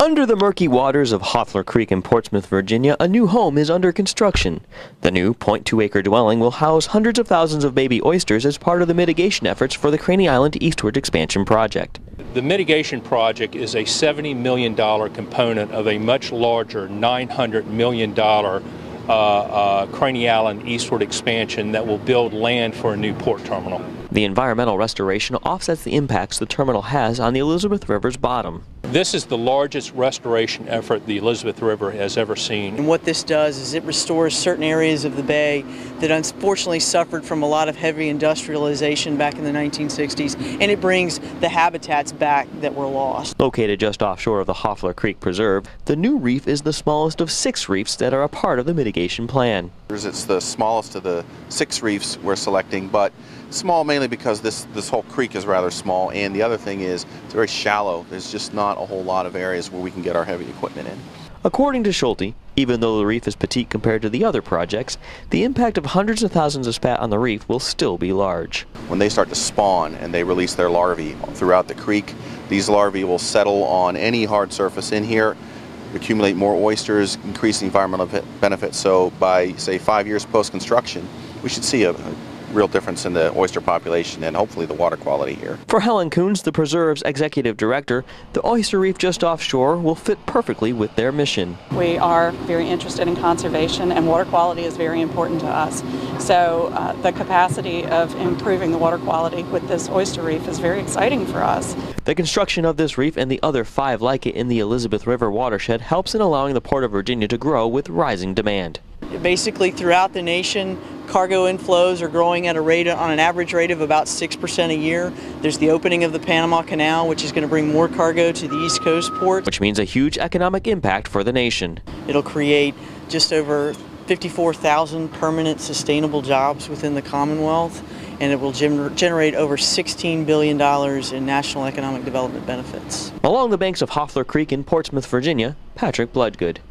Under the murky waters of Hoffler Creek in Portsmouth, Virginia, a new home is under construction. The new 0.2-acre dwelling will house hundreds of thousands of baby oysters as part of the mitigation efforts for the Craney Island Eastward expansion project. The mitigation project is a $70 million component of a much larger $900 million Craney Island Eastward expansion that will build land for a new port terminal. The environmental restoration offsets the impacts the terminal has on the Elizabeth River's bottom. This is the largest restoration effort the Elizabeth River has ever seen. And what this does is it restores certain areas of the bay that unfortunately suffered from a lot of heavy industrialization back in the 1960s, and it brings the habitats back that were lost. Located just offshore of the Hoffler Creek Preserve, the new reef is the smallest of 6 reefs that are a part of the mitigation plan. It's the smallest of the 6 reefs we're selecting, but small mainly because this whole creek is rather small, and the other thing is it's very shallow. There's just not a whole lot of areas where we can get our heavy equipment in. According to Schulte, even though the reef is petite compared to the other projects, the impact of hundreds of thousands of spat on the reef will still be large. When they start to spawn and they release their larvae throughout the creek, these larvae will settle on any hard surface in here, accumulate more oysters, increase the environmental benefits. So by, say, 5 years post-construction, we should see a real difference in the oyster population and hopefully the water quality here. For Helen Coons, the Preserve's executive director, the oyster reef just offshore will fit perfectly with their mission. We are very interested in conservation, and water quality is very important to us. So the capacity of improving the water quality with this oyster reef is very exciting for us. The construction of this reef and the other 5 like it in the Elizabeth River watershed helps in allowing the Port of Virginia to grow with rising demand. Basically, throughout the nation, cargo inflows are growing at on an average rate of about 6% a year. There's the opening of the Panama Canal, which is going to bring more cargo to the East Coast ports. Which means a huge economic impact for the nation. It'll create just over 54,000 permanent sustainable jobs within the Commonwealth, and it will generate over $16 billion in national economic development benefits. Along the banks of Hoffler Creek in Portsmouth, Virginia, Patrick Bloodgood.